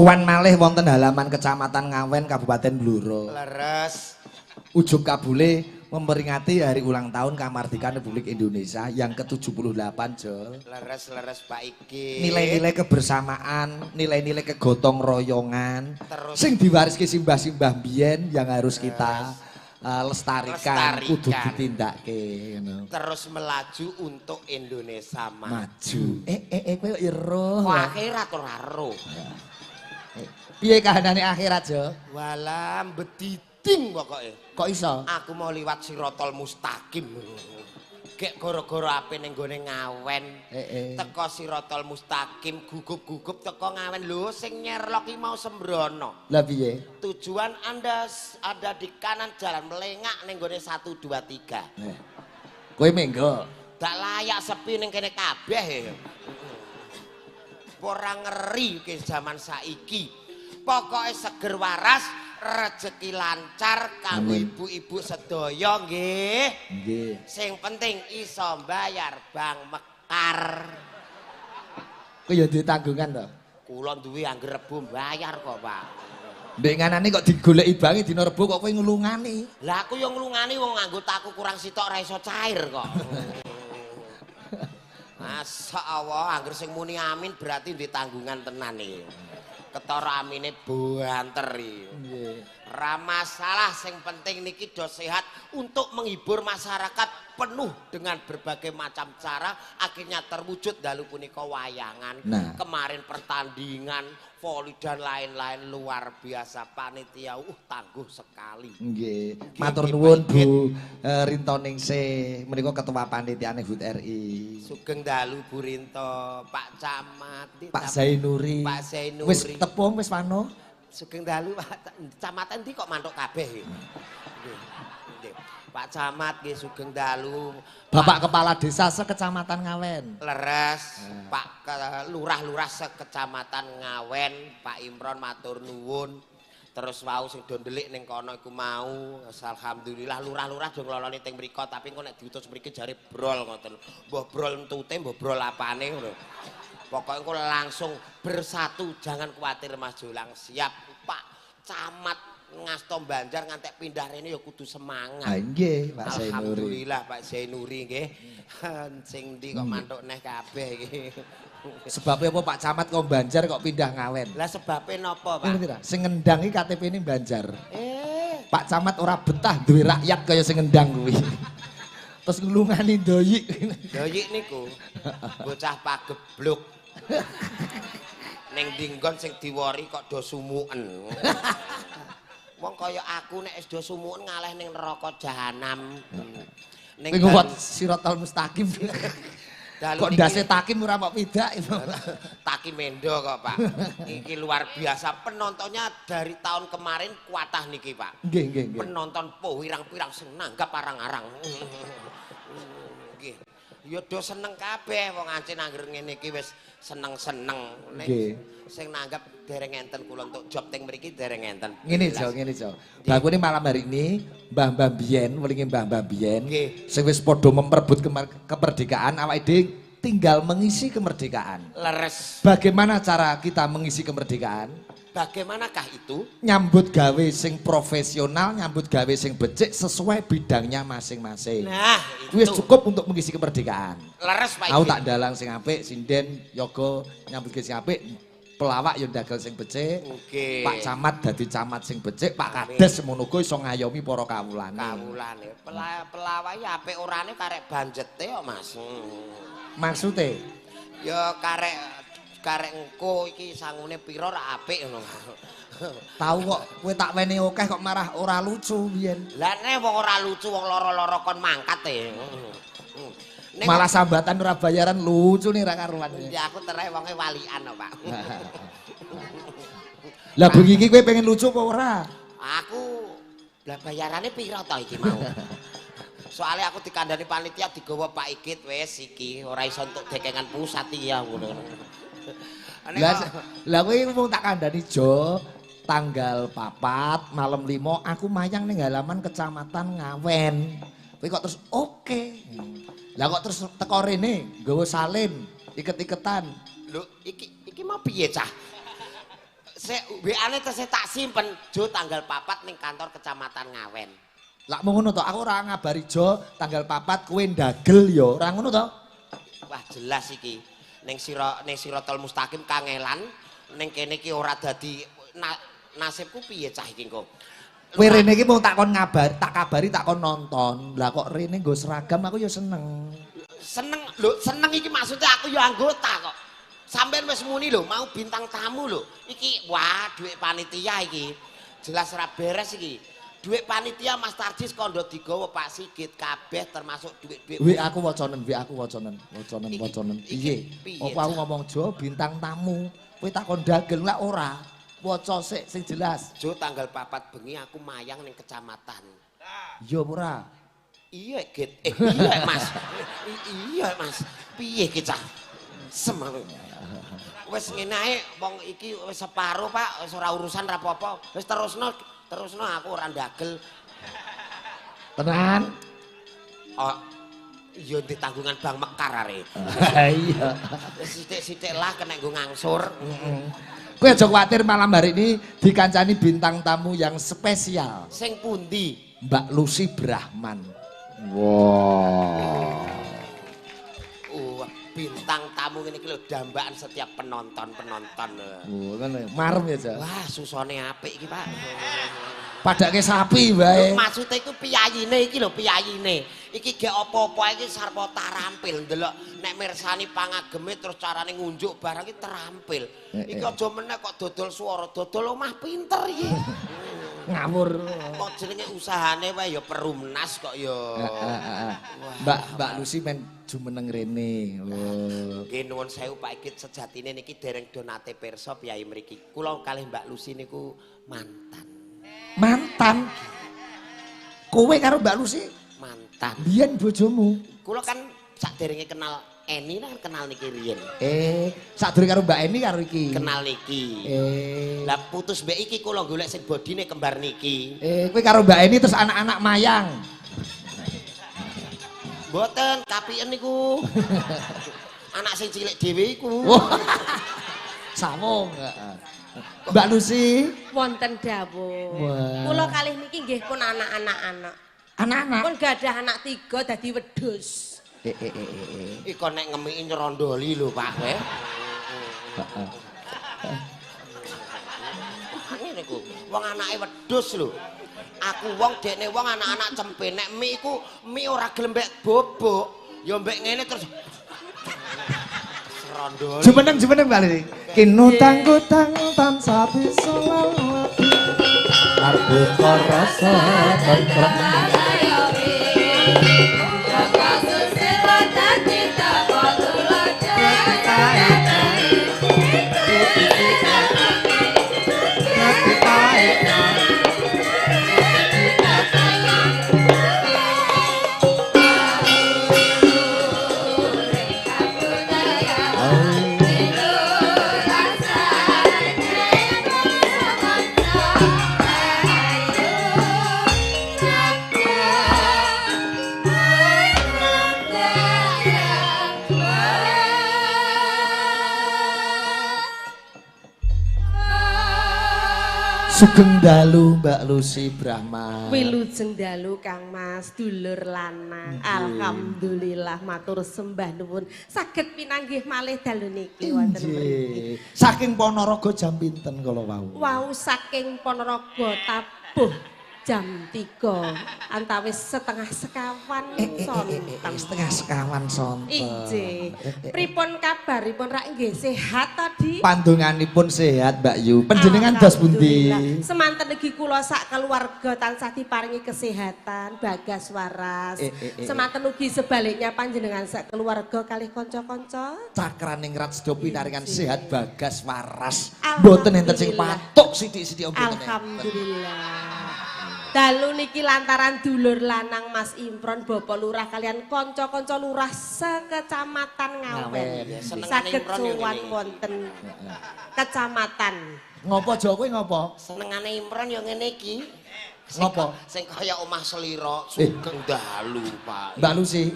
Wan malih wonten halaman Kecamatan Ngawen Kabupaten Blora. Leres. Ujug kabule memperingati hari ulang tahun Kamardikaan Republik Indonesia yang ke-78, Jol. Leres Pak Iki. Nilai-nilai kebersamaan, nilai-nilai kegotong royongan, terus sing diwariske simbah-simbah biyen yang harus kita lestarikan, kudu ditindakake ngono. Terus melaju untuk Indonesia Maju. Kowe ya roh. Kok akhirat ora roh. Piye kahanane akhirat, Jo? Walah bediting pokoke. Kok iso? Aku mau liwat Sirotol Mustaqim. Gek gara-gara ape ning gone Ngawen. Teko Sirotol Mustaqim gugup-gugup teko Ngawen lho sing nyerlok iki mau sembrono. Lah piye? Tujuan Anda ada di kanan jalan melengak ning gone 1 2 3. Kowe menggo. Dak layak sepi ning kene kabeh. Ora ngeri ke zaman saiki. Pokoke seger waras, rezeki lancar kanggo ibu-ibu sedaya nggih. Nggih. Sing penting iso mbayar Bank Mekar. Kowe ya duwe tanggungan to? Kula duwe angger Rebo mbayar kok, Pak. Ndek nganane kok digoleki bange dina Rebo kok kowe nglungani. Lah aku yo nglungani wong anggotaku kurang sitok ora iso cair kok. Masa Allah angger sing muni amin berarti di tanggungan tenan iki. Ketara amine banter iki. Nggih. Ra masalah sing penting niki do sehat untuk menghibur masyarakat penuh dengan berbagai macam cara akhirnya terwujud dalu punika wayangan. Kemarin pertandingan voli dan lain-lain luar biasa panitia tangguh sekali. Nggih. Matur nuwun Bu Rinto Ningsih menika ketua panitiane HUT RI. Sugeng dalu Bu Rinto, Pak Camat, Pak Zainuri. Pak Zainuri. Wis tepung wis pano? Sugeng dalu Kecamatan ndi kok mantuk kabeh iki. Nggih. Pak Camat nggih sugeng dalu. Bapak Kepala Desa sekecamatan Ngawen. Leres. Pak Lurah-lurah sekecamatan Ngawen, Pak Imron matur nuwun. Terus wau sing do ndelik ning kono iku mau alhamdulillah lurah-lurah do ngloloni teng mriko tapi engko nek diutus mriki jare brol ngoten. Mbah brol entute, mbah brol apane ngono. Pokoknya engko langsung bersatu, jangan khawatir Mas Jolang. Siap Pak Camat ngasto Banjar ngantek pindah rene ya kudu semangat. Nggih, Pak Zainuri. Alhamdulillah Pak Zainuri nggih. Sing ndi kok mantuk neh kabeh iki. Sebabnya apa Pak Camat kok Banjar kok pindah Ngawen? Lah sebabnya napa Pak? Ngerti ra? Sing ngendang iki KTP ini Banjar. Pak Camat ora betah duwe rakyat kaya sing ngendang kuwi. Terus nglungani doyik. Doyik niku bocah pagebluk. Ning dinggon sing diwori kok do sumuken. Wong kaya aku nek wis do sumuken ngaleh ning neraka jahanam. Ning kuwat Sirotol Mustaqim. Kok ndase takim ora mok pidak itu. Takim mendo kok, Pak. Iki luar biasa penontonnya dari tahun kemarin kuatah niki, Pak. Nggih. Penonton pirang-pirang sing nanggap arang-arang. Nggih. Ya do seneng kabeh wong ancen angger ngene iki wis seneng-seneng. Nggih. Sing nanggap dereng enten kula untuk job teng mriki dereng enten. Ngene Jo. Bakune malam hari ini mbah-mbah biyen, welingi mbah-mbah biyen sing wis padha memperebut kemerdekaan awake dhewe tinggal mengisi kemerdekaan. Leres. Bagaimana cara kita mengisi kemerdekaan? Bagaimanakah itu? Nyambut gawe sing profesional, nyambut gawe sing becik sesuai bidangnya masing-masing. Nah, wis cukup untuk mengisi kemerdekaan. Leres Pak. Aku tak dalang sing apik, sinden yoga nyambut sing apik, pelawak yo ndagel sing becik. Pak Camat dadi camat sing becik, Pak Kades semono uga iso ngayomi para kawulane. Kawulane. Pelawak iki apik orane karek banjete kok, Mas. Maksude? Ya karek engko iki sangune pira ra apik ngono. Tahu kok kowe tak weni akeh kok marah ora lucu biyen. Lah nek wong ora lucu wong lara-lara kon mangkat e. Malah sambatan ora bayaran lucu nih ra karuan. Ya aku tereh wonge walian kok, Pak. Lah bengi iki kowe pengen lucu apa ora? Aku lah bayarane pira to iki mau? Soalnya aku dikandani panitia digawa Pak Ikit wis iki ora iso entuk dekengan pusat ya ngono. Lah kowe wong tak kandhani Jo tanggal 4 malam 5 aku mayang ning halaman Kecamatan Ngawen. Kowe kok terus oke. Lah kok terus teko rene nggawa salin, iket-iketan. Lho iki mau piye cah? WA-ne tesih tak simpen Jo tanggal 4 ning kantor Kecamatan Ngawen. Lak mau ngono to, aku ora ngabari Jo tanggal 4 kowe ndagel ya, ora ngono to? Wah jelas iki. Ning Siratal Mustaqim kangelan, ning kene iki ora dadi nasibku piye cah iki engko. Kowe rene iki mau takon kabari takon nonton. Lah kok rene nggo seragam aku ya seneng. Seneng iki maksudnya aku ya anggota kok. Sampeyan wis muni lho, mau bintang tamu lho. Iki wah duit panitia iki. Jelas ora beres iki. Duit panitia Mas Tarjis kondo digawa Pak Sigit kabeh termasuk duit-duit. Aku wacanen. Piye? Apa aku ngomong Jo bintang tamu. Kowe takon dagel lah ora. Waca sik sing jelas. Jo tanggal 4 bengi aku mayang ning kecamatan. Iya ora? Iya, Git. Iya, Mas. Iya, Mas. Piye ki cah? Semangat. Wis ngene ae wong iki wis separo Pak, wis ora urusan ra apa-apa. Wis terusno aku ora ndagel. Tenan? Oh. Iya di tanggungan Bang Mekar are. Iya. Sithik-sithik lah kena nggo ngangsur. Kowe aja kuwatir malam hari ini dikancani bintang tamu yang spesial. Sing pundi? Mbak Lucy Brahman. Wow. Bintang tamu ini lho dambaan setiap penonton. Oh, kan marem ya, Cak. Wah, susone apik iki, Pak. Padake sapi wae. Maksudnya iku piyayine iki lho, piyayine. Iki gek apa-apa iki sarwa tarampil ndelok nek mirsani pangageme terus carane ngunjuk barang iki terampil. Iki aja meneh kok dodol swara, dodol omah pinter iki. Ngawur. Kok jenenge usahane wae ya perumnas kok ya. Mbak Lucy men jumeneng rene. Oh. Nggih nuwun sewu Pak Igit sejatine niki dereng donate pirsa piyai mriki. Kula kalih Mbak Lucy niku mantan. Mantan? Kowe karo Mbak Lucy? Mantan. Biyen bojomu? Kula kan sakderenge kenal Eni kan kenal niki riyen. Sadurunge karo Mbak Eni karo iki. Kenal niki. Lah putus mbek iki kula golek sing bodine kembar niki. Kowe karo Mbak Eni terus anak-anak mayang. Mboten, kapien niku. Anak sing cilik dhewe iku. Sawung. Mbak Lucy wonten dawuh. Kula kalih niki nggih pun anak-anak. Anak-anak. Pun gadah anak 3 dadi wedhus. Iko nek ngemiki nyerondoli lho Pak kowe. Ngene niku, wong anake wedhus lho. Aku wong dekne wong anak-anak cempe nek mie iku mie ora gelem mbek bobok, ya mbek ngene terus serondoli. Jumeneng bali. Kinutang-kutang tansah bisa lalati. Arep rasa tentrem. Sugeng dalu Mbak Lucy Brahman. Wilujeng dalu Kang Mas dulur lanang. Alhamdulillah matur sembah nuwun saged pinanggih malih dalu niki wonten mriki. Saking Ponorogo jam pinten kala wau? Wau saking Ponorogo tabuh jam 3 antawis setengah sekawan sonten. Setengah sekawan sonten. Injih. Pripun kabaripun rak nggih sehat tadi? Pandonganipun sehat Mbak Yu. Panjenengan dos pundi? Semanten ugi kula sak keluarga tansah diparingi kesehatan, bagas waras. Semanten ugi sebaliknya panjenengan sak keluarga kalih kanca-kanca. Cakraning rat sedaya pinaringan sehat bagas waras. Mboten enten sing patuk sithik-sithik mboten. Alhamdulillah. Dalu niki lantaran dulur lanang Mas Imron Bapak Lurah kalian kanca-kanca lurah sekecamatan Ngawen. Saged sowan wonten kecamatan. Ngopo Jo kowe ngopo? Senengane Imron ya ngene iki. Ngopo? Sing kaya omah Selira sugeng dalu, Pak. Mbak Lucy.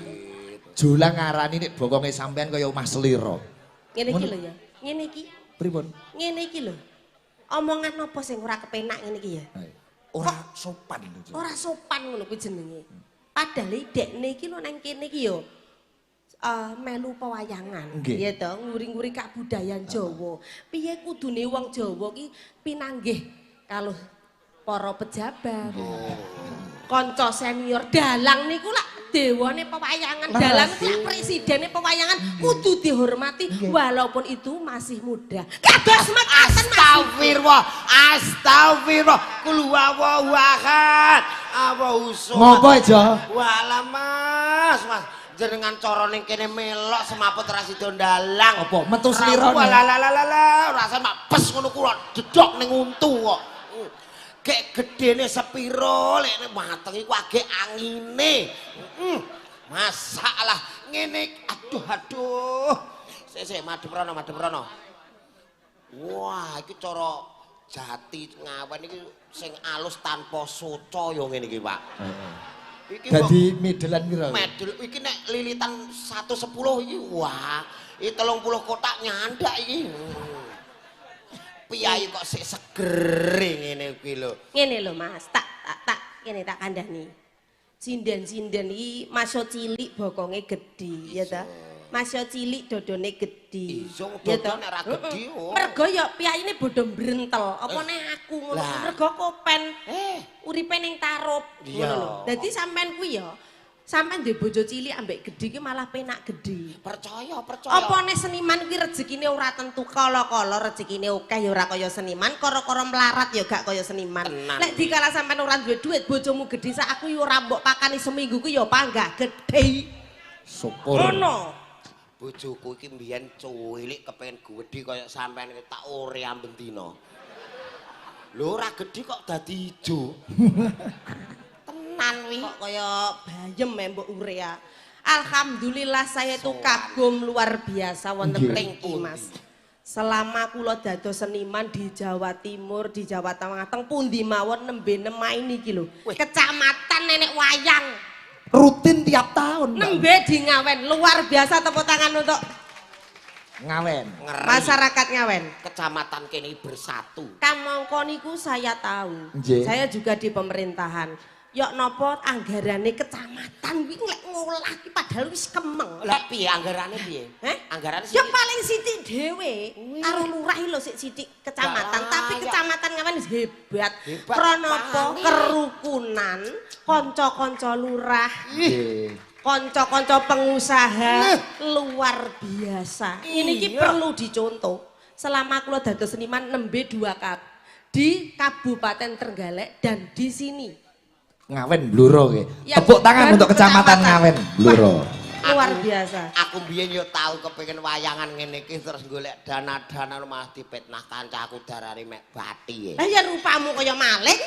Jolang ngarani nek bokonge sampean kaya omah Selira. Ngene iki lho ya. Ngene iki. Pripun? Ngene iki lho. Omongan apa sing ora kepenak ngene iki ya? Ora sopan lho. Ora sopan ngono kuwi jenenge. Padahal dekne iki lho nang kene iki ya melu pewayangan, ya to, nguri-nguri kabudayan Jawa. Piye kudune wong Jawa ki pinanggih kalau para pejabat. Kanca senior dalang niku lak dewane pewayangan, dalang ku lak presidene pewayangan kudu dihormati walaupun itu masih muda. Kados mekaten Astagfirullah, astagfirullah. Kul huwallahu ahad. Apa usul? Ngopo aja? Walah Mas. Jenengan cara ning kene melok semaput ra sida ndalang. Apa metu slirane? Walah, rasane mak pes ngono ku dedok ning untu kok. Gek gedene sepiro lek mateng iku agek angine. Masalah ngene aduh. Sik madhep rono. Wah, iki cara jati ngawen iki sing alus tanpa soco ya ngene iki, Pak. Iki dadi medelan pira? Medel iki nek lilitan 110 iki wah, iki 30 kotak nyandak iki. Piyai kok sik seger ngene kuwi lho. Ngene lho Mas, tak kene tak kandhani. Sinden-sinden iki masya cilik bokonge gedhi, ya ta. Masya cilik dodone gedhi. Iso dodone nek ra gedhi. Mergo ya piyaine bodho brentel, apa nek aku ngono. Mergo kopen. Uripe ning tarup ngono lho. Dadi sampean kuwi ya sampean duwe bojo cilik ambek gedhi ki malah penak gedhi. Percaya. Apa nek seniman kuwi rezekine ora tentu kala-kala rezekine akeh ya ora kaya seniman, kara-kara melarat ya gak kaya seniman. Nek dikala sampean ora duwe dhuwit bojomu gedhi sak aku ya ora mbok pakani seminggu ku ya panggah gedhi. Syukur. Ngono. Bojoku iki mbiyen cuwilik kepengin gedhi kaya sampean iki tak ore amben dina. Lho ora gedhi kok dadi ijo. Tenan wi kok kaya bayem mbok urea. Alhamdulillah saya itu kagum luar biasa wonten mriki Mas. Selama kula dados seniman di Jawa Timur, di Jawa Tengah, teng pundi mawon nembe nemaini iki lho. Kecamatan nenek wayang. Rutin tiap tahun. Nembe di Ngawen, luar biasa tepuk tangan untuk Ngawen. Masyarakat Ngawen. Kecamatan kene bersatu. Kamangka niku saya tahu. Saya juga di pemerintahan. Yok nopo anggarane kecamatan kuwi lek ngolah iki padahal wis kemeng. Lah piye anggarane piye? Anggarane sih. Ya paling sithik dhewe. Karo lurah lho sik sithik kecamatan, tapi kecamatan Ngawen hebat. Krana apa? Kerukunan kanca-kanca lurah. Kanca-kanca pengusaha luar biasa. Ini ki perlu dicontoh. Selama kula dados seniman nembe 2 kali di Kabupaten Trenggalek dan di sini. Ngawen Bluro ke. Tepuk tangan untuk kecamatan Ngawen Bluro. Luar biasa. Aku biyen yo tau kepengin wayangan ngene iki terus golek dana-dana malah dipetnah kancaku darane mek bati. Lah ya rupamu kaya maling.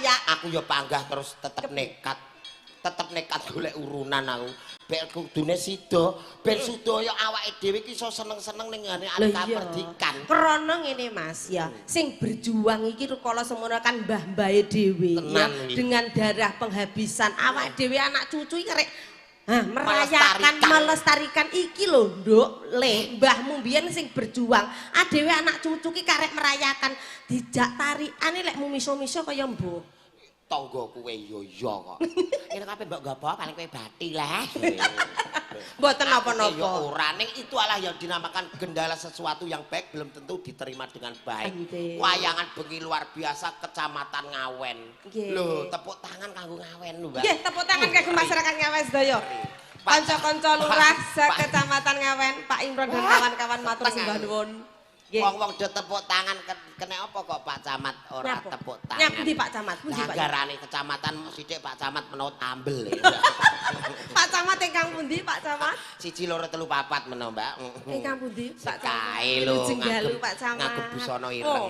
Ya. Aku yo panggah terus tetep nekat golek urunan aku. Bek kudune sida, ben sedaya awake dhewe iki iso seneng-seneng ning ngene kaperdikan. Krana ngene Mas ya, sing berjuang iki kala semono kan mbah-mbahe dhewe ya, dengan darah penghabisan awake dhewe anak cucu iki karek merayakan melestarikan iki lho Nduk, Le, mbahmu biyen sing berjuang, dhewe anak cucu ki karek merayakan dijak tarikane lek miso-miso kaya mbok. Tangga kowe yo kok. Kene kabeh mbok gawa paling kowe bati lah. Mboten napa-napa. Ya ora ning itu alah yang dinamakan gendala sesuatu yang baik belum tentu diterima dengan baik. Wayangan bengi luar biasa Kecamatan Ngawen. Lho, tepuk tangan kanggo Ngawen lho, Mbak. Nggih, tepuk tangan kanggo masyarakat Ngawen sedaya. Kanca-kanca lurah Kecamatan Ngawen, Pak Imron dan kawan-kawan matur sembah nuwun. Wong-wong do tepuk tangan kene apa kok Pak Camat ora tepuk tangan. Nyap pundi Pak Camat? Pundi Pak? Anggarane kecamatan sithik Pak Camat menawa tambel. Pak Camat ingkang pundi Pak Camat? 1 2 3 4 menawa Mbak. Ingkang pundi Pak Camat? Kae lho Jenggalu Pak Camat. Ngagem busana ireng.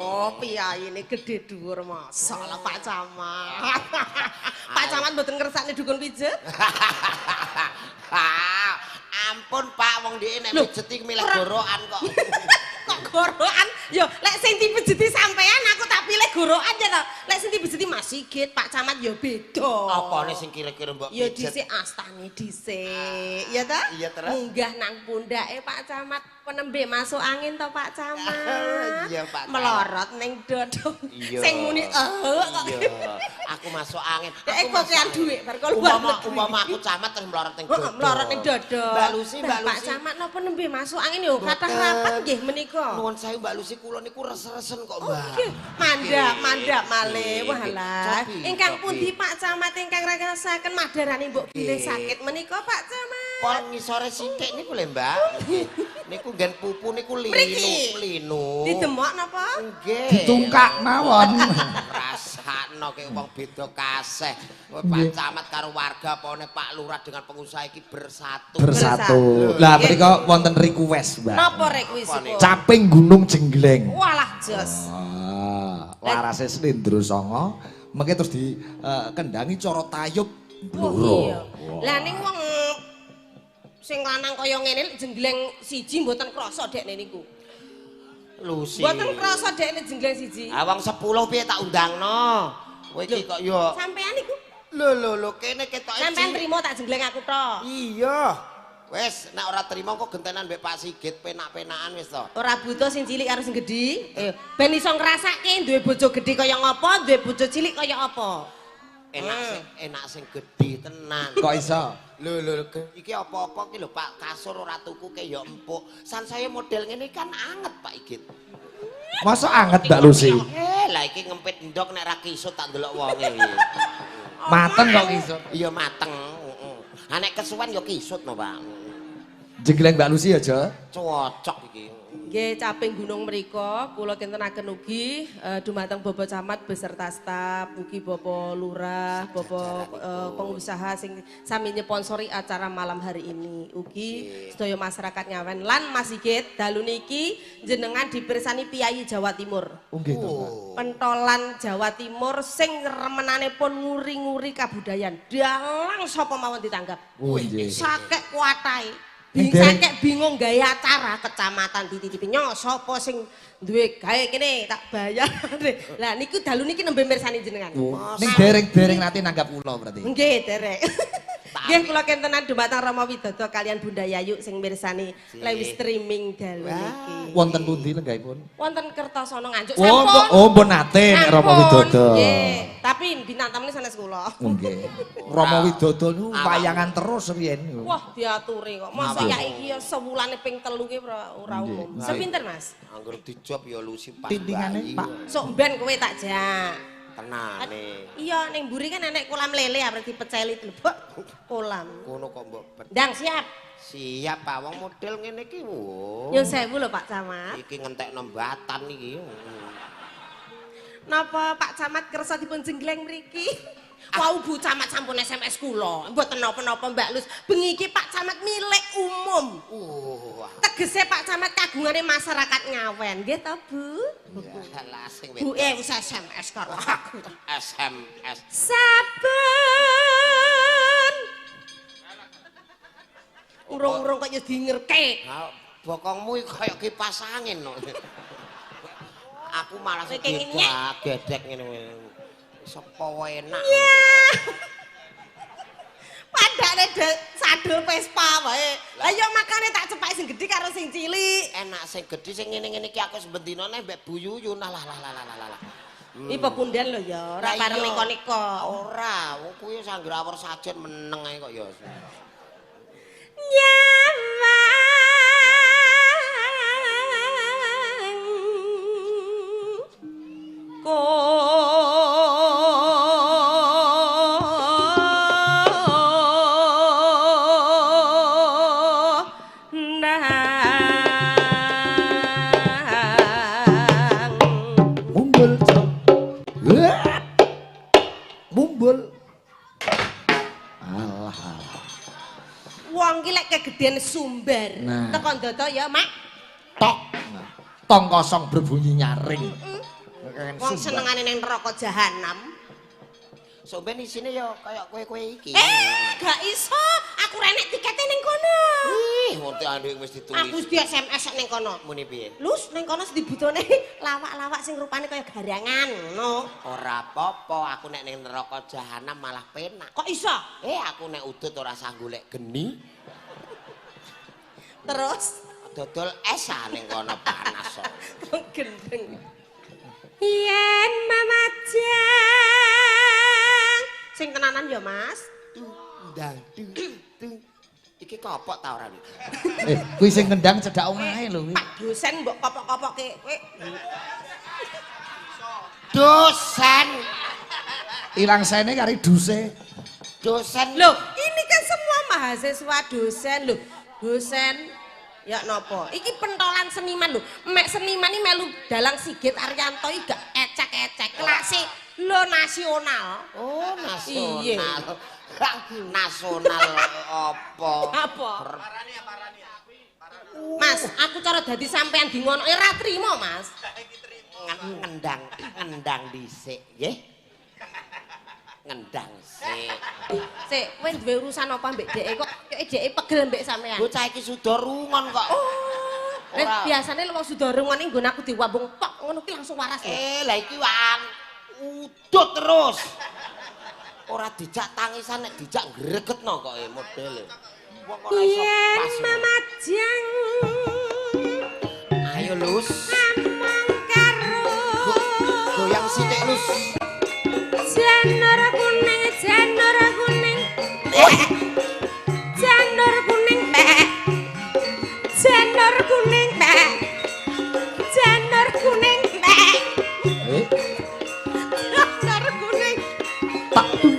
Oh, piyaine gedhe dhuwur masalah Pak Camat. Pak Camat mboten ngersakne dukun pijet? Ampun Pak, wong dhek nek pijeti milih gorokan kok. Kok gorokan? Yo, lek sing dipijeti sampean aku tak pilih gorokan ya to. Lek sing dipijeti Mas Sigit, Pak Camat ya beda. Apane sing kira-kira mbok Ya pijet? dhisik astane dhisik, ya ta? Iya, terus? Munggah nang pundake Pak Camat penembe masuk angin to Pak Camat. Iya, Pak Camat. Melorot ning dodo. Iya. Sing muni kok. Iya. Aku masuk angin. Dek Aku kokean masuk dhuwit angin. bar kok luar Umpama aku camat terus melorot ning dodo. Melorot ning dodo. Mbak Lucy, Lah, Pak Camat napa nembe masuk angin yo kathah rapat nggih menika. Nuwun sewu Mbak Lucy kula niku res-resen kok, Oh, Mbak. nggih. Mandap malih. Nggih, Walah. cobi, Ingkang cobi. pundi Pak Camat ingkang rekasaken madarani mbok bilih sakit menika Pak Camat? Pol ngisore sithik niku lho, Mbak. Niku nggen pupu niku Mriki. linu. Didemok napa? Nggih. Ditungkak mawon. Rasakno kaya wong beda kaseh. Pak Camat karo warga apane Pak Lurah dengan pengusaha iki bersatu. Bersatu. Lah mriko wonten request, Mbak. Napa requisipun? Caping Gunung Jengleng. Walah jos. Larase Slendro Songo, mengke terus dikendangi cara tayub Oh bluro. iya. Lah ning wong sing lanang kaya ngene jengleng siji mboten krasa dekne niku. Lucy. Mboten krasa dekne jengleng siji. Awang 10 piye tak undangno. Kowe iki kok yo. Sampean niku Lho kene ketoke. sampean trimo tak jengleng aku to. Iya. Wes nek ora trimo kok gentenan mbek Pak Sigit penak-penakan wis to. Ora butuh sing cilik karo sing gedhi. Ben iso ngrasake duwe bojo gedhi kaya ngapa, duwe bojo cilik kaya apa. Enak sing gedhi tenan. Kok iso? Lho iki apa-apa ki lho Pak kasur ora tuku ke ya empuk. San saya model ngene kan anget Pak Igit. Masa anget Mbak Lucy? Lah iki ngempit ndok nek ra kisut tak ndelok wonge. Mateng kok iso. Iya mateng, heeh. Ha nek kesuwen ya kisut no, Pak. Jengleng Mbak Lucy aja. Cocok iki. Nggih caping gunung mriku kula kintenaken ugi dumateng Bapak Camat beserta staf, ugi Bapak Lurah, Bapak pengusaha sing sami nyponsori acara malam hari ini. Ugi sedaya masyarakat Ngawen lan Mas Sigit dalu niki jenengan dipirsani Piyayi Jawa Timur. Nggih to, Mbak. Pentolan Jawa Timur sing remenanipun nguri-nguri kabudayan. Dalang sapa mawon ditanggap. Oh nggih. Sakek kuatai. Nggih. Sakek bingung gawe acara kecamatan dititipi nyo sapa sing duwe gawe kene tak bayar. Lah niku dalu niki nembe mirsani jenengan. Ning dereng-dereng nanti nanggap kula berarti. Nggih, derek. Nggih kula kentenan dumateng Rama Widodo kalian Bunda Yayu sing mirsani live streaming dalu niki. Wonten pundi lenggahipun? Wonten Kertosono Nganjuk Oh, mbon nate nek Rama Widodo. Nggih, tapi bintang tamune sanes kula. Nggih. Rama Widodo niku wayangan terus riyen. Wah, diaturi kok. Masa ya iki ya sewulane ping 3 ki ora umum. Sepinten, Mas? Angger dijob ya Lucy pas. Tintingane, bayi. Pak. Sok ben kowe tak jak. Tenane. Iya, ning mburi kan enek kolam lele arep dipeceli lebok kolam. Kono kok mbok bet. Ndang siap. Siap Pak, wong model ngene iki wo. Nyun sewu lho Pak Camat. Iki ngentekno mbatan iki. Napa Pak Camat kersa dipun jenggleng mriki? Wau Bu Camat sampun SMS kula. Mboten napa-napa Mbak Lus. Bengi iki Pak Camat milik umum. Tegese Pak Camat kagungane masyarakat Ngawen. Nggih to, Bu? Lah sing Bu wis SMS karo aku. SMS. Saben. Urung-urung kok ya dingerke. Ha, bokongmu iki kaya kipas angin no. Aku malah Kowe kenging nyek. gedek ngene. Sapa wae enak. Padane sadul Vespa wae. Lah ya makane tak cepak sing gedhe karo sing cilik. Enak sing gedhe sing ngene-ngene iki aku sebendina nek mbek Bu Yuyu lah. Iki pepundan lho ya, ora Lah bareng iya. niko-niko. Ora, wong kuwi sangger awor sajen meneng ae kok ya. Nyawang Mumbul, Cok. Mumbul. Alah. wong ki lek kegedean sumber. Nah. Tekan dodo ya, Mak. Tok. Tong kosong berbunyi nyaring. Wong senengane ning neraka jahanam. Somben isine ya kaya kowe-kowe iki. Gak iso. Aku renek tiketnya ning kono. Ih, ngerti andek wis ditulis. Aku wis di SMS ning kono. Muni piye? Lus ning kono dibutuhne lawak-lawak sing rupane kaya garangan ngono. Ora apa-apa, aku nek ning neraka jahanam malah penak. Kok iso? Aku nek udut ora sah golek geni. Terus Dodol es ning kono panas kok. gendeng. Yen mamajang. Sing tenanan ya, Mas. Ndang dung dung. Iki kopok ta ora? Kuwi sing ngendang cedhak omahe lho kuwi. Pak dosen mbok kopok-kopoke kowe. Dosen. Ilang sene kari duse. Dosen. Loh, ini kan semua mahasiswa dosen loh. Dosen ya nopo? Iki pentolan seniman loh. Mek seniman ini melu Dalang Sigit Arianto iki gak ecek-ecek. Kelasé lo nasional. Oh, nasional. Iya. Nasional apa? Apa? Mas, aku cara dadi sampean di ngono ora trimo, Mas. Ngendang dhisik, nggih. Ngendang sik. Sik, kowe duwe urusan apa mbek dheke kok dheke pegel mbek sampean? Bocah iki sudah rungon kok. Lah biasane wong sudarungan iki nggon aku diwambung pok ngono ki langsung waras. Lah iki wang udut terus. Ora dijak tangisan nek dijak gregetno kok modele. Wong ora iso pas. Mamajang. Ayo Lus. Among karo. Goyang sithik Lus. Janur kuning, janur kuning. Janur kuning, Mbak. Janur kuning, Mbak. Janur kuning, Mbak. Janur kuning. Tak tung.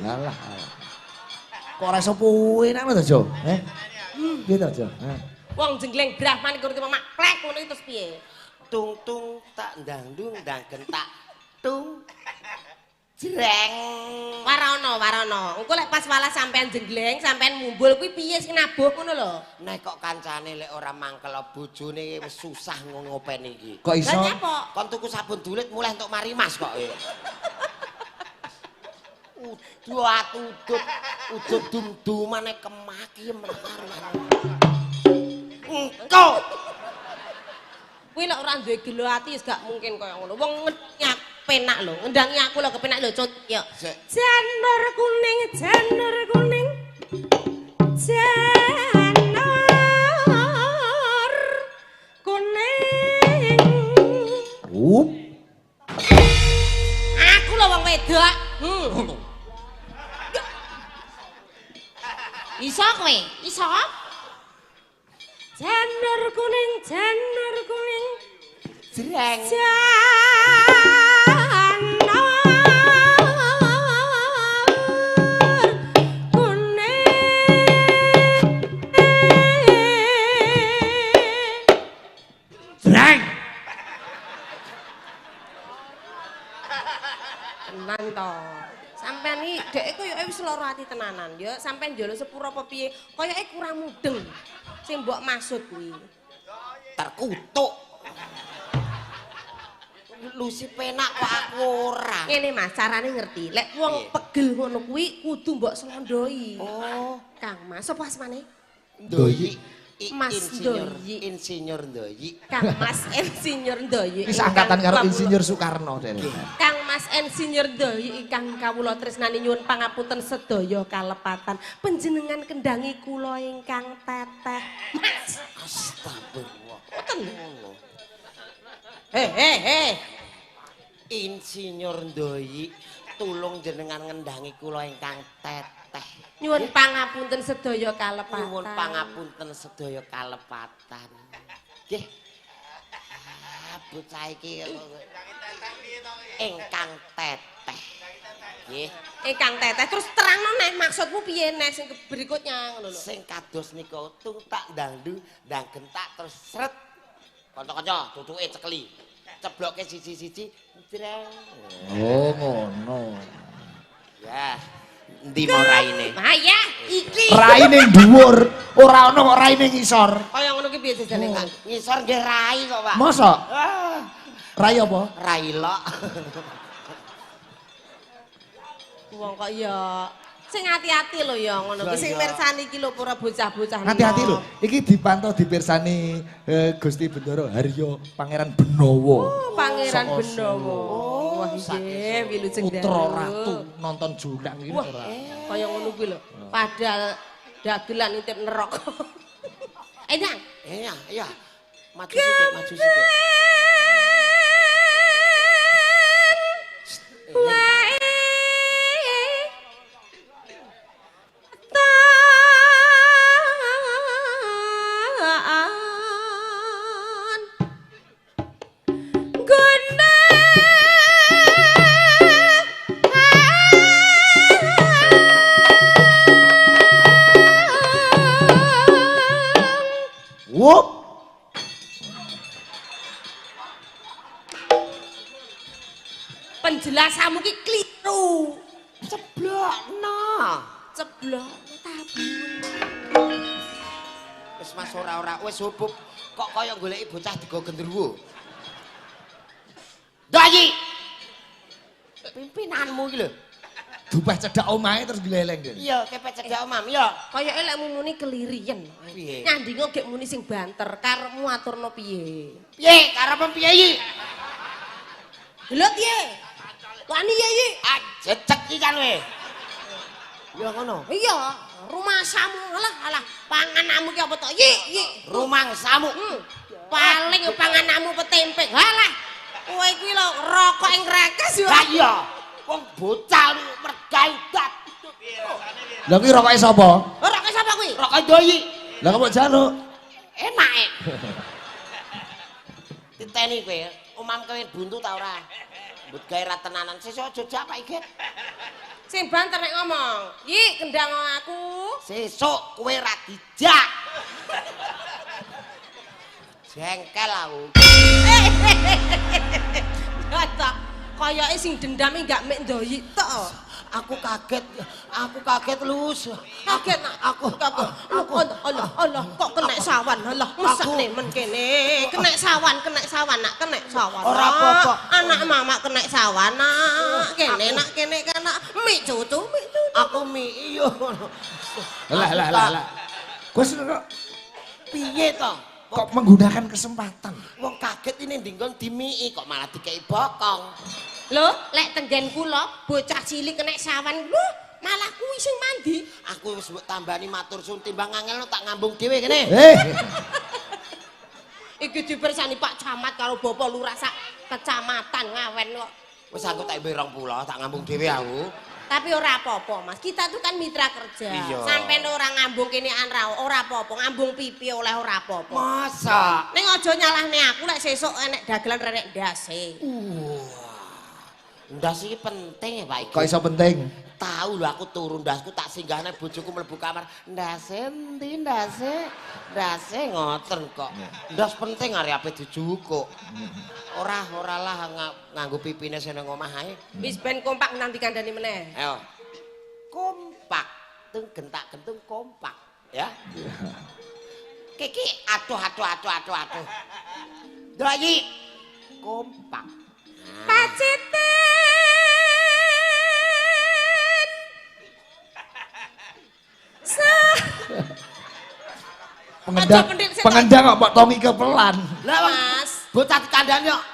Alah. Kok ora iso puwe nang to, Jo? Piye to, Jo? Wong jengleng Brahman iku ngerti mak plek ngono iki terus piye? Tung tung tak ndang ndang gentak tung jreng. Warono. Engko lek pas walah sampean jengleng, sampean mumbul kuwi piye sing nabuh ngono lho. Nek kok kancane lek ora mangkel bojone wis susah ngopeni iki. Kok iso? Lah nyapa? Kon tuku sabun dulit mulai entuk mari Mas kok. Udut dum-dumane kemaki menawa. Engko. Kuwi lek ora duwe gelo ati wis gak mungkin kaya ngono. Wong nyak penak lho, ngendangi aku lho kepenak lho cut. Yo. Janur kuning, janur kuning. Janur kuning. Aku lho wong wedok. Iso kowe? Iso? Janur kuning, janur kuning. Jreng. Janur kuning. Jreng. Tenan to. Sampean iki dhek koyoke wis lara ati tenanan ya. Sampean njaluk sepuro apa piye? Koyoke kurang mudeng. Sing mbok maksud kuwi. Terkutuk. Lusi penak kok aku ora. Ngene Mas, carane ngerti. Lek wong pegel ngono kuwi kudu mbok slondoi. Oh, Kang Mas, sapa asmane? Ndoyi. Mas Ndoyi. Insinyur Ndoyi. Kang Mas Insinyur Ndoyi. Wis angkatan karo Insinyur Soekarno dene. Kang Mas Insinyur Ndoyi ingkang kawula tresnani nyuwun pangapunten sedaya kalepatan. Panjenengan kendangi kula ingkang teteh. Mas. Astagfirullah. Mboten. Ngono. He. Insinyur Ndoyi, tulung jenengan ngendangi kula ingkang teteh. Nyuwun pangapunten sedaya kalepatan. Nyuwun pangapunten sedaya kalepatan. Nggih. Bocah iki ingkang teteh. Nggih. Ingkang teteh terus terangno nek maksudmu piye nek sing berikutnya ngono lho. Sing kados nika tung tak ndangdu ndang gentak terus sret. Kanca-kanca tutuke cekeli. Cebloke siji-siji jreng. Oh, ngono. Ya. Endi mau raine? Ah ya, iki. Raine dhuwur, ora ana kok raine ngisor. Kaya ngono ki piye jajane Kang? Ngisor nggih rai kok, Pak. Mosok? Ah, Rai apa? rai lok. Wong kok ya sing hati-hati lho ya ngono ki sing mirsani iki lho para bocah-bocah. Hati-hati lho, iki dipantau dipirsani Gusti Bendoro Haryo Pangeran Benowo. Oh, Pangeran Saka Benowo. Wah nggih, Wilujeng Putra Daru. Ratu nonton Junang iki Wah, ora. kaya ngono kuwi lho. Padahal dagelan nitip neraka. Enak. Iya, iya. Maju sithik, maju sithik. Wae Wup. penjelasanmu ki kliru. Ceblokno. Ceblok tabun. Wis Mas ora wis hubub kok kaya goleki bocah digo gendruwo. Dayi. Pimpinanmu iki lho. Dupeh cedak omahe terus gleleng deh. Iya, kepet cedak omam, iya. Kaya elek muni kelirian. Piye? Nyandingo gek muni sing banter, karepmu aturno piye? Piye karepmu piye iki? Lho piye? Wani ya iki. Ah, jecek iki kan we. Ya ngono. Iya, rumah samu alah pangananmu ki apa to? Yi. Rumangsamu. Paling pangananmu petempe. Halah. Kowe iki lho rokok ing rekes yo. Lah iya. Wong bocah mergawe dat. Lah kuwi rokoke sapa? Rokok sapa kuwi? Rokok doyi. Lah kok mbok jaluk? Enak. Titeni kowe, omam kowe buntu ta ora? Mbut gawe ra tenanan sesuk aja jak Pak Iget. Sing banter nek ngomong. Yi, kendang aku. Sesuk kowe ra dijak. Jengkel aku. Kata kayake sing dendame gak mek ndoyi tok. Aku kaget lus. Kaget nak aku Allah kok kena sawan Allah mesakne men kene kena sawan nak kena sawan Ora apa-apa. anak mama kena sawan nak kene kena mi cucu. Aku mi iyo. Lah. Gus kok Piye to? kok menggunakan kesempatan? Wong kaget ini ndingkon dimii kok malah dikei bokong. Lho lek tenggen kula bocah cilik kena sawan lho malah kuwi sing mandi. Aku wis mbok tambani matur suwun timbang ngangelno tak ngambung dhewe kene. Iki dipersani Pak Camat karo Bapak Lurah sak kecamatan Ngawen kok. Wis aku tak mbek 20 tak ngambung dhewe aku. Tapi ora apa-apa Mas, kita tuh kan mitra kerja. Iya. Sampai orang ngambung kene ora apa-apa, ngambung pipi oleh ora apa-apa. Masa? Ning aja nyalahne aku lek sesuk enek dagelan rerek ndase. Ndas iki penting ya Pak Iki. Kok iso penting? Tahu lho aku turu ndasku tak singgahne bojoku mlebu kamar. Ndase endi ndase? Ndase ngoten kok. Ndas penting arepe dijukuk. Ora lah nganggo pipine sing nang omah ae. Wis ben kompak nanti kandhani meneh. Ayo. Kompak, tung gentak-gentung kompak, ya. Kiki aduh. Doi kompak. Paciten. Pengendang kok Pak Tongi kepelan. Lah Mas, bocah dikandani kok.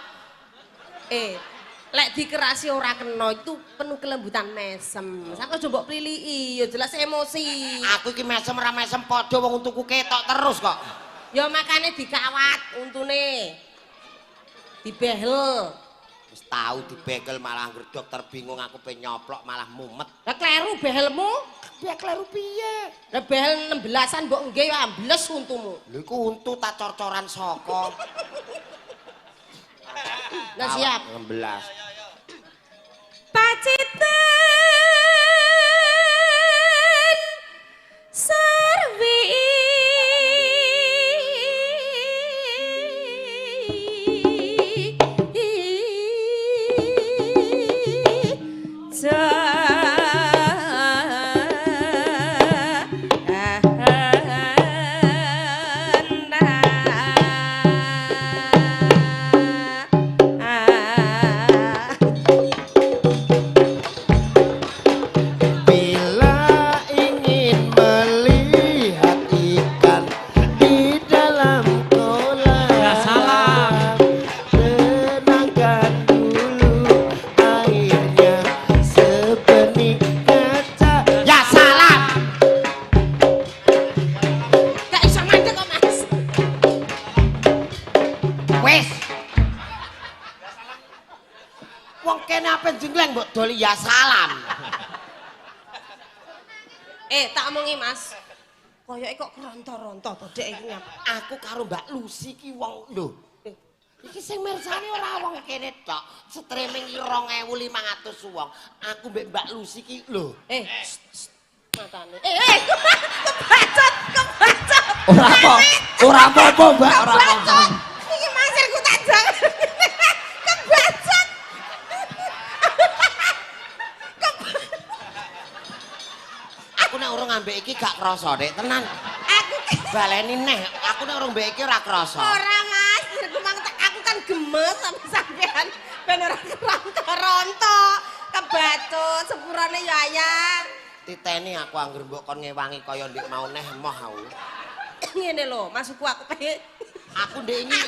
lek dikerasi ora kena itu penuh kelembutan mesem. Sak aja mbok pliliki, ya jelas emosi. Aku iki mesem ora mesem padha wong untuku ketok terus kok. Ya makane dikawat untune. Dibehel. Wis tau dibekel malah ngger dokter bingung aku pengen nyoplok malah mumet. Lah kleru behelmu? Piye kleru piye? Lah behel 16-an mbok nggih ya ambles untumu. Lho iku untu tak cor-coran saka. Lah siap. 16. Paciten servi Wong kene ape jengleng mbok doli ya salam. Tak omongi Mas. Koyoke kok keronto-ronto to Dek iki ngapa? Aku karo Mbak Lucy ki wong lho. Iki sing mirsani ora wong kene tok. Streaming 2.500 wong. Aku mbek Mbak Lucy ki lho. Matane. Kebacot. Ora apa-apa, Mbak, ora apa-apa. Iki masirku tak jangan. Kebacot. Aku nek urung ambek iki gak krasa, Dik, tenan. Aku Baleni neh, aku nek urung mbek iki ora krasa. ora Mas, aku kan gemes sampe sampean ben ora keronto. Kebatut sepurane ya ayang. Titeni aku anggere mbok kon ngewangi kaya ndik mau neh moh aku. Ngene lho, masukku aku pengen Aku ndek iki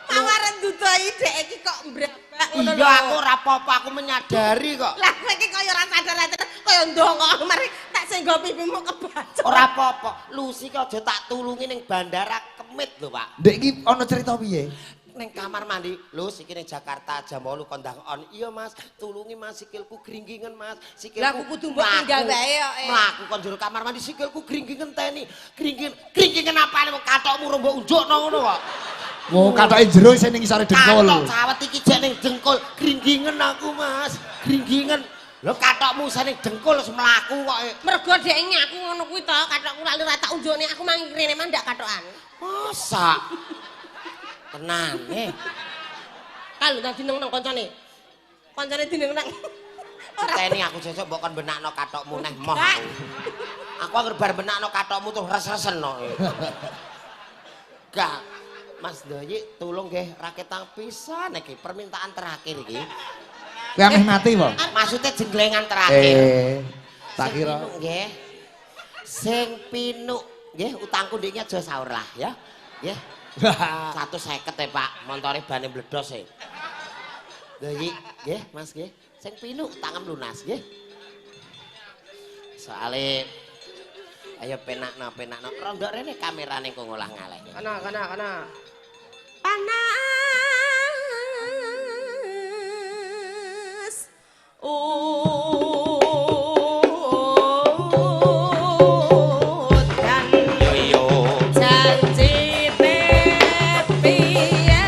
tawaran dudoi Dek iki kok mbrabak ngono lho. iya aku ora apa-apa, aku menyadari kok. Lah kowe iki kaya ora sadar-sadar kaya ndonga mari tak senggo pipimu kebacot. Ora apa-apa, Lucy ki aja tak tulungi ning bandara Kemit lho, Pak. Ndek iki ana cerita piye? Ning kamar mandi, Lus iki ning Jakarta jam 8 kondang on. Iya Mas, tulungi Mas sikilku gringgingen Mas. Sikilku. Lah aku kudu mbok tinggal bae kok. Mlaku kon jero kamar mandi sikilku gringgingen teni. Gringgingen apane wong katokmu ro mbok unjukno ngono kok. Wo katoke jero sing ning isore dengkul. Katok cawet iki jek ning dengkul, gringgingen aku Mas. Gringgingen. Lho katokmu sing dengkul wis mlaku kok. Mergo Dek nyaku ngono kuwi to, kathokku lak ora tak unjukne aku mangi rene mah ndak kathokan. Masa? Tenan, Kalau tak dineng nang kancane. Kancane dineng nang. Teni aku sesuk mbok kon benakno katokmu neh moh. Aku anggere bar benakno katokmu tuh res-resen no. Gak, Mas Doyi tulung nggih raketang pisan iki permintaan terakhir iki. Kowe ameh mati po? Maksudnya jenglengan terakhir. Tak kira. Nggih. Sing pinuk nggih utangku ndek iki aja saur lah ya. Nggih. 150 ya Pak, montore bane bledos e. Doyi nggih Mas nggih. Sing pinuk utangem lunas nggih. Soale ayo penakno. Rondo rene kamerane kok ngolah ngaleh. Kana. Panas. Dan Yo janji piye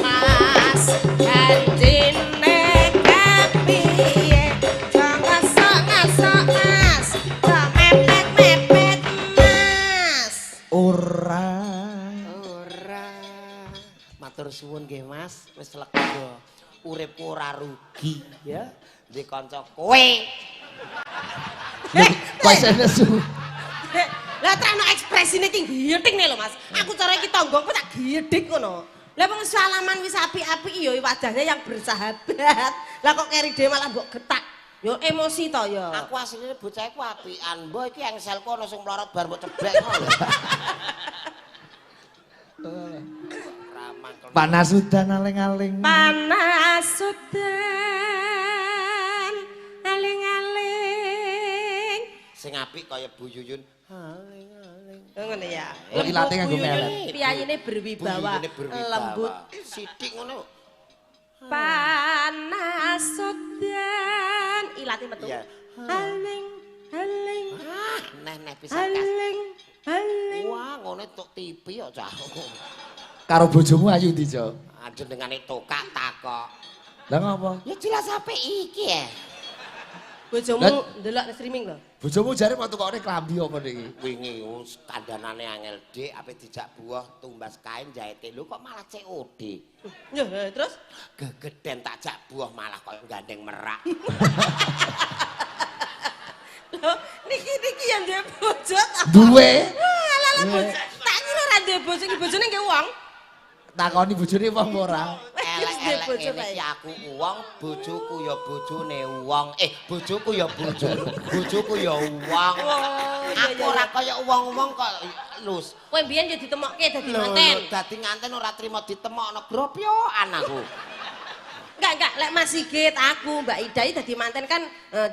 Mas, janjine kepiye? Jangan ngasok Mas, jangan mepet Mas. Ora. Matur suwun nggih Mas, wis lega. Uripku ora rugi ya. Di kanca kowe. Kowe senesu. Lah terano ekspresine ki giyethik nih lho Mas. Aku cara iki tanggoku tak giyethik ngono. Lah wong salaman wis apik-apik ya wajahnya yang bersahabat. Lah kok keri dhewe malah mbok getak. Yo emosi to ya. Aku asline bocah iku apikan. Mbok iki engselku ana sing mlorot bar mbok ceblek ngono. Panas udan aling-aling. Panas udan aling-aling. Sing apik kaya Bu Yuyun. Aling-aling. Ngono ya. Oh, ilate nganggo melet. Piyayine berwibawa, Buyune berwibawa. lembut. Sithik ngono. Panas udan ilate metu. Iya. Aling aling Neh pisan kas. aling. Wah, ngono tok TV kok cah. Karo bojomu ayu ndi, Jo? Jenengane tokak takok. Lah ngopo? Ya jelas ape iki ya. Bojomu Lah- ndelok streaming lho. Bojomu jare mau tukokne klambi apa niki? Wingi kandanane angel dik ape dijak buah tumbas kain jahite lho kok malah COD. Ya terus Gegeden tak jak buah malah kok gandeng merak. lho niki yang dia bojo. Duwe. Alah bojo. Tak kira ra duwe bojo, iki bojone nggih wong. Takoni bojone wong ora. Elek-elek ngene iki aku wong, bojoku ya bojone wong. Bojoku ya bojoku ya wong. Aku ora kaya wong-wong kok lus. Kowe mbiyen ya ditemokke dadi Lho, manten. dadi nganten ora trimo ditemokno gropyokan aku. Enggak, lek Mas Sigit aku Mbak Ida iki dadi manten kan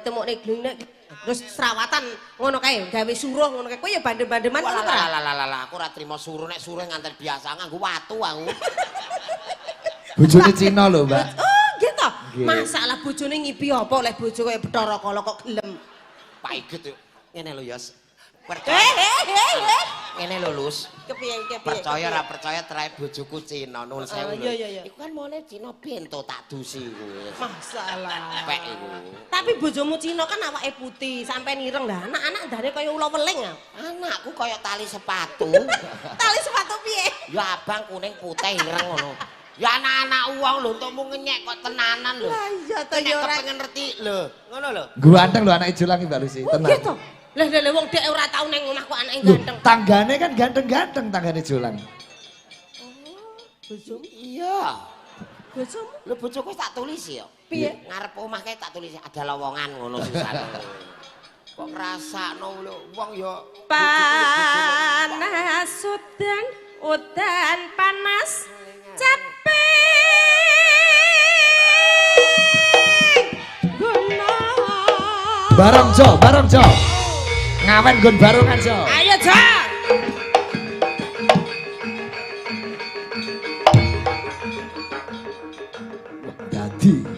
temokne glune terus serawatan ngono kae, gawe suruh ngono kae. Kowe ya bandem-bandeman ngono ta? Lah aku ora trimo suruh nek suruh nganten biasa nganggo watu aku. Bojone Cina lho, Mbak. Oh, gitu. Masalah bojone ngipi apa oleh bojo kaya Bathara Kala kok gelem. Pak Iget yo. Ngene lho ya. Eh. Ngene lho Lus. Kepiye? Percaya ora percaya terae bojoku Cina nuwun sewu lho. Iya. Iku kan mone Cina bento tak dusi kuwi. Masalah. Pek iku. Tapi bojomu Cina kan awake putih, sampe ireng lah. Anak-anak ndare kaya ula weling ah. Anakku kaya tali sepatu. Tali sepatu piye? Ya abang kuning putih ireng ngono. Ya anak-anak uang lho untukmu ngenyek kok tenanan lho. Lah iya to ya ora pengen ngerti lho. Ngono lho. Ganteng lho anak Ijo lagi Mbak Lucy, tenang. Gitu. Lah wong dek ora tau ning omah kok anake ganteng. Tanggane kan ganteng-ganteng tanggane Jolang. Bojomu? Iya. Bojomu? Lho bojoku wis tak tulis ya. Piye? Ngarep omah kae tak tulis ada lowongan ngono susah. Kok ngrasakno lho wong ya Panas udan panas capek gunung. Bareng Jo. Ngawen gun barongan Jo. Ayo Jo. Dadi.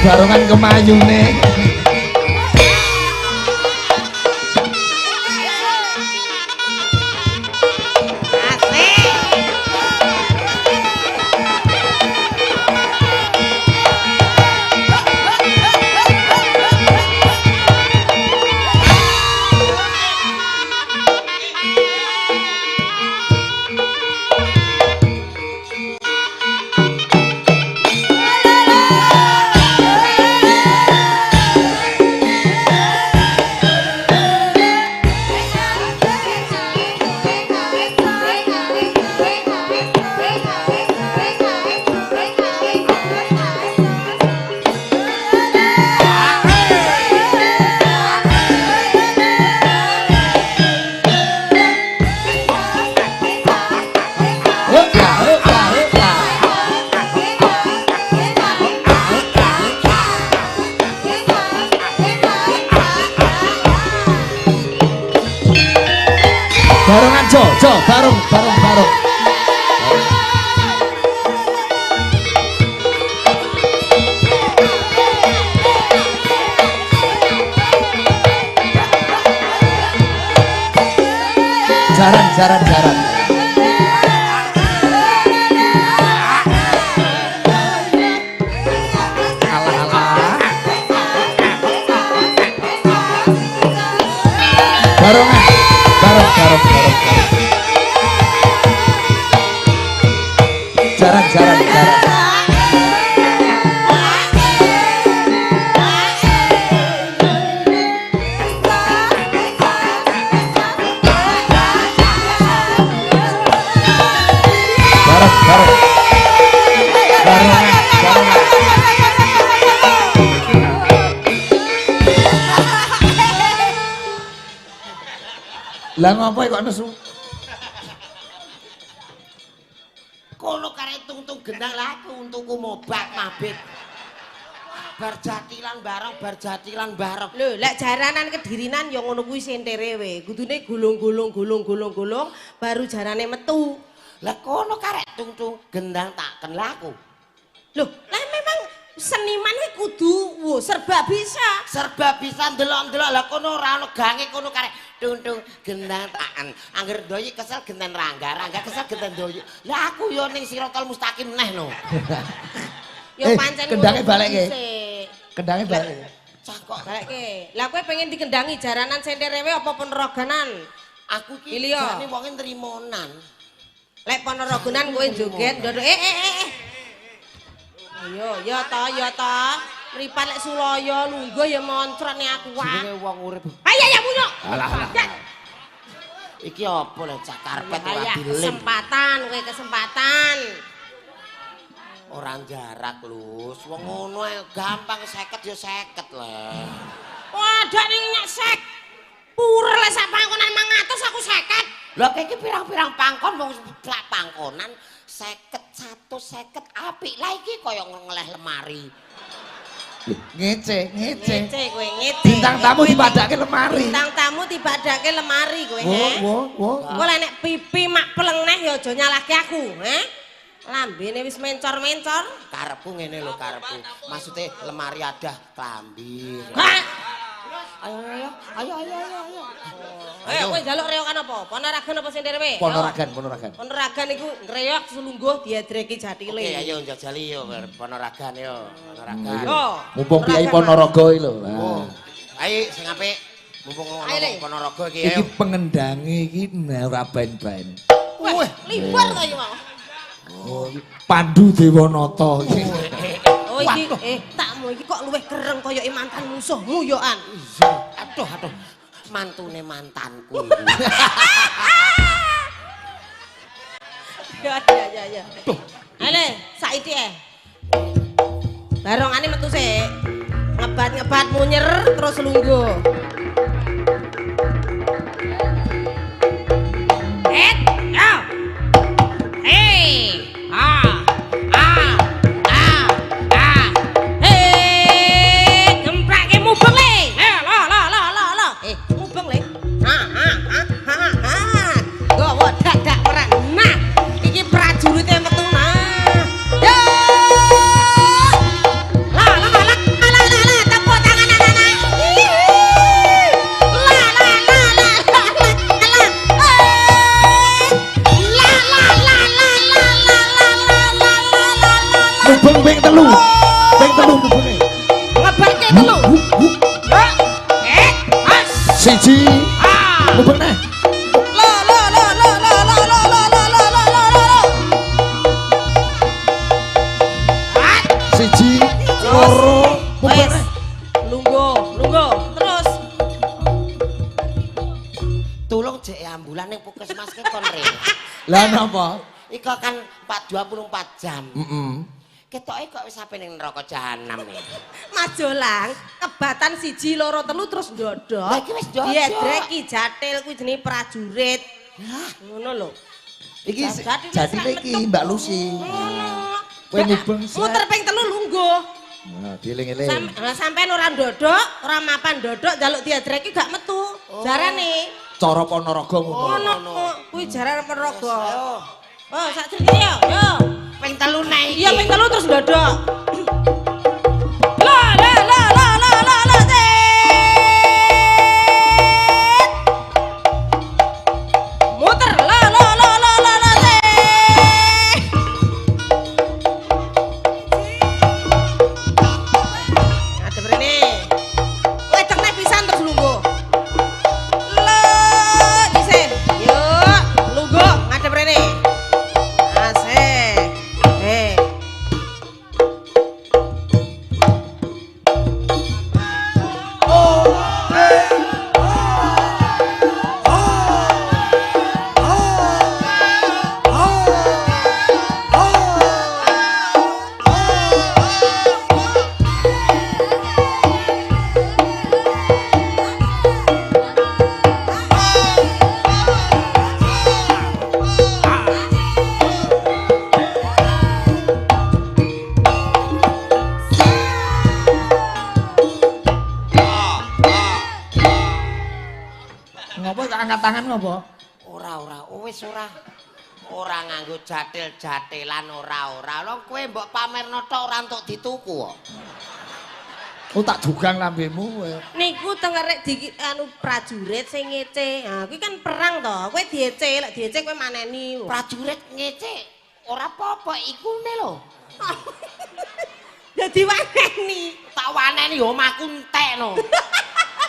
Barongan kemayune. Barongan Jo, bareng. Jaran. Alah. Barongan. Bareng. Jaran. Barongan. Lah ngopo kok nesu? kono karek tung-tung gendang laku untukku mobat mabit. Bar jatilan bareng. Lho, lek jaranan kedirinan ya ngono kuwi sentere we. Kudune gulung baru jarane metu. Lah kono karek tung-tung gendang taken laku. Loh, lah memang seniman iki kudu serba bisa ndelok-ndelok lah kono ora ono gange kono karek tung-tung gendang taken. Angger doyi kesel genten rangga kesel genten doyi. Lah aku yo ning Siratal Mustaqim neh no. Yo pancen kendangnya balekke. Kendangnya balik. Cah kok balekke. Lah kowe pengen dikendangi jaranan senterewe apa ponoroganan? Aku ki Ilio. jane wonge nrimonan. Lek ponoroganan kowe joget ndodo Ayo, ya ta. Mripat lek Sulaya lungguh ya moncrot nek aku wae. Jenenge wong urip. Ayo ya punya. Alah. Iki apa lek cak karpet ora dilem. Kesempatan. Orang jarak lus, wong ngono ae gampang 50 ya 50 lah. Wadah ning nyak sek. Pura lek sak pangkonan 500 aku 50. Lah iki pirang-pirang pangkon wong sak pangkonan 50 apik lah iki kaya ngeleh lemari. Ngece. Ngece kowe ngece. Bintang tamu dibadake lemari. Bintang tamu dibadake lemari kowe, Wo. Kowe lek nek pipi mak peleng neh ya aja nyalahke aku, Lambene wis mencor-mencor. Karepku ngene lho karepku. Maksude lemari adah klambi. Ayo. Ayo kowe njaluk reokan apa? Ponorogan apa sing dhewe? Ponorogan. Ponorogan iku ngreok selungguh diadreki jatile. Oke, ayo njajali yo Ponorogan yo. Ponorogan. Mumpung Kiai Ponorogo iki lho. Oh. Ayo sing apik. Mumpung ngomong Ponorogo iki Iki ayo. pengendange iki ora ben-ben. Wah, libar ta iki mau. Oh, Pandu Dewanata iki. Oh iki takmu iki kok luwih kereng kaya mantan musuhmu yo an. Aduh. Mantune mantanku. Ya. Ale, saiki barongane metu sik. Ngebat munyer terus lungguh. Ya. Hei. Gemprake mubeng le. Lo. Mubeng le. Gowo dadak merak. Nah, iki prajurite metu nah. Yo! La, tepuk tangan anak-anak. Mubeng ping telu mubenge. Ngebarke telu. Siji. Mubeng neh. Siji, loro, mubeng neh. Lungguh. Terus Tulung jek ambulan ning puskesmas ki kon re. Lah napa? Iku kan 24 jam. Ketoke kok wis sampe ning neraka jahanam ya. Majolang, kebatan siji loro telu terus ndodok. Lah iki wis ndodok. Diadreki jatil kuwi jenenge prajurit. Ngono lho. Iki jatine iki Mbak Lucy. Kowe mubeng sik. Muter ping telu lungguh. Nah, dieling-eling. Sampeyan ora ndodok, ora mapan ndodok njaluk diadreki gak metu. Jarane. Cara Ponorogo ngono. Ono kuwi jaran Ponorogo. Oh, sak jenenge yo. Ping telu nek iki. Iya ping telu terus ndodok. La. Muter la. Ada brene. Wedekne pisan terus lungguh. Disen. Yuk, lungguh ngadep rene. Asik. Ngopo tak angkat tangan ngopo? Ora, wis ora. Ora nganggo jatil-jatilan ora. Lho kowe mbok pamerno tok ora entuk dituku kok. Oh tak dugang lambemu kowe. Niku tengerek di prajurit sing ngece. Ha kuwi kan perang to. Kowe diece, lek diece kowe maneni. Prajurit ngece ora apa-apa iku ne lho. Dadi waneni. Tak waneni yo omahku entekno.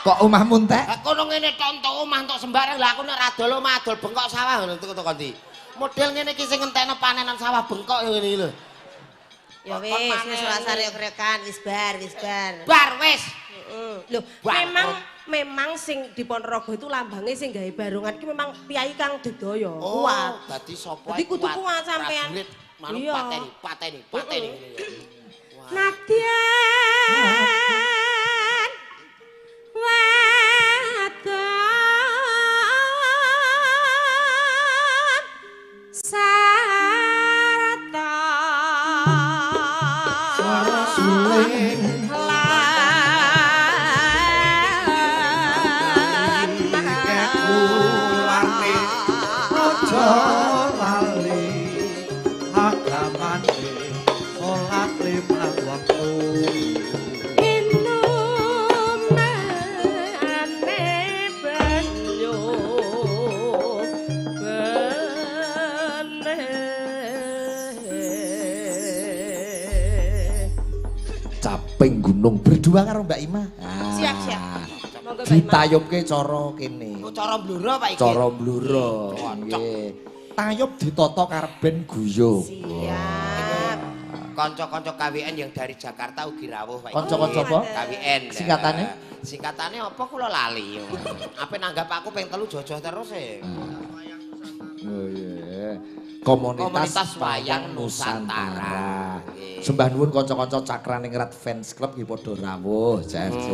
Kok omahmu entek? Lah kono ngene tok entuk omah entuk sembarang. Lah aku nek ra dol omah dol bengkok sawah ngono teko ndi. Model ngene iki sing entekno panenan sawah bengkok yo ngene iki lho. Ya wis ora sarek-rekan, wis bar. Bar wis. Lho, memang sing di Ponorogo itu lambangnya sing gawe barongan iki memang piyai kang dedaya. Kuat. Dadi sapa Dadi kudu kuat sampean. Manut Iya. pateni. Nadyan wadon lali agamane salat lima waktu caping gunung berdua karo Mbak Ima. Siap, siap. Monggo Mbak Ima. Ditayubke cara kene. Oh, cara bluro Pak iki. Cara bluro. Nggih. Tayub ditata karben guyub. Siap. Kanca-kanca KWN yang dari Jakarta ugi rawuh Pak. Kanca-kanca apa? KWN. Singkatane? Singkatane apa kula lali. Apa nanggap aku ping telu jojoh terus e. Oh iya. Komunitas Wayang Nusantara. Sembah nuwun kanca-kanca Cakraningrat Fans Club nggih padha rawuh JFC.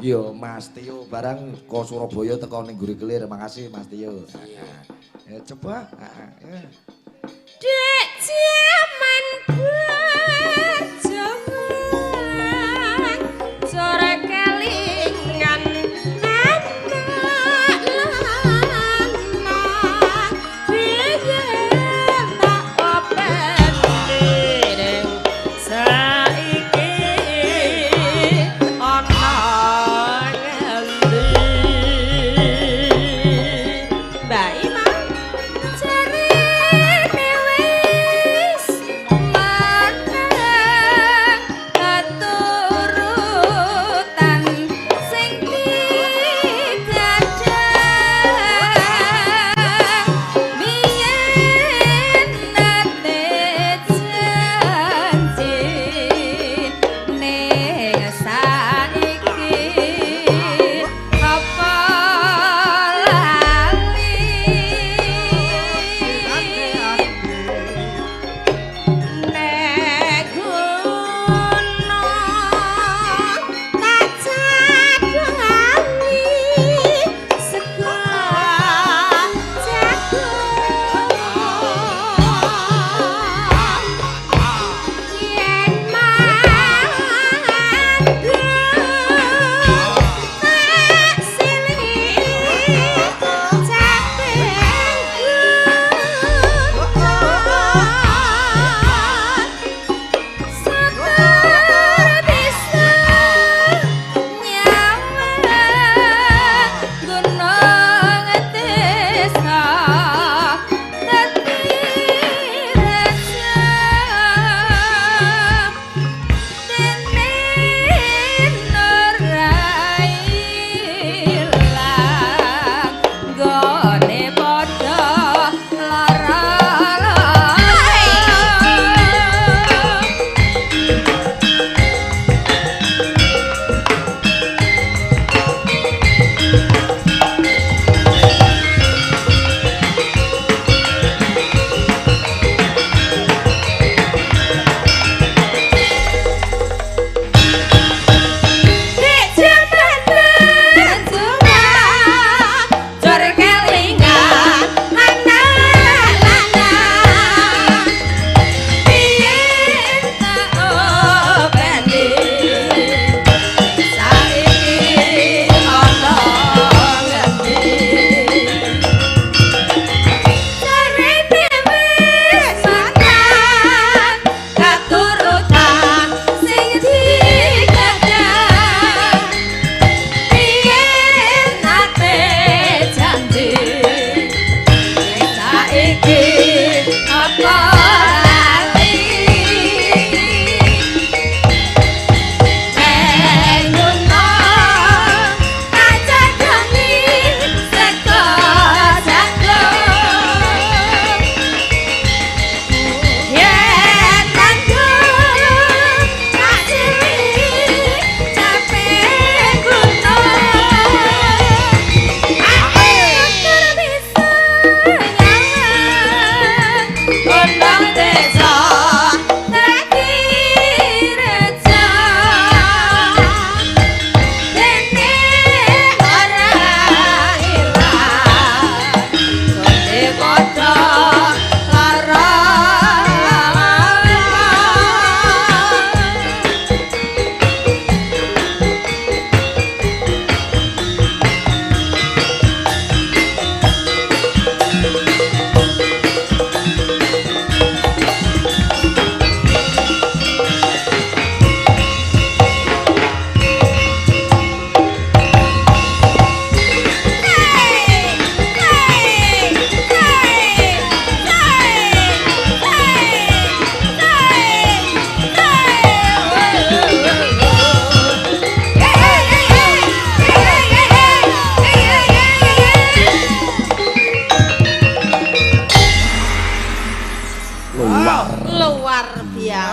Yo Mas Tio barang ke Surabaya teko ning Guri Kelir. Makasih Mas Tio. Ya coba. Dek jaman bajaman sore kelingan anak lanang biyen tak openi saiki ana ngendi Mbak Ima jarine wis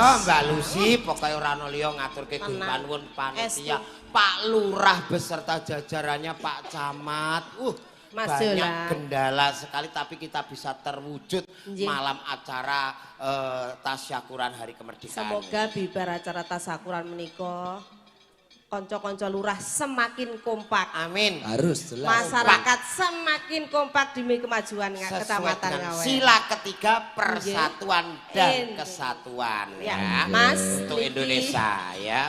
Mbak Lucy, pokoknya ora ono liya ngaturke Guman nuwun panitia. Pak Lurah beserta jajarannya Pak Camat. Mas banyak Jola. kendala sekali tapi kita bisa terwujud Nggih. malam acara tasyakuran hari kemerdekaan. Semoga bibar acara tasyakuran menika konco-konco lurah semakin kompak. Amin. Harus jelas. Masyarakat semakin kompak demi kemajuan Sesuai Kecamatan dengan Ngawen. sila ketiga persatuan dan Ente. kesatuan Ya, ya. Mas, Untuk niki. Indonesia ya.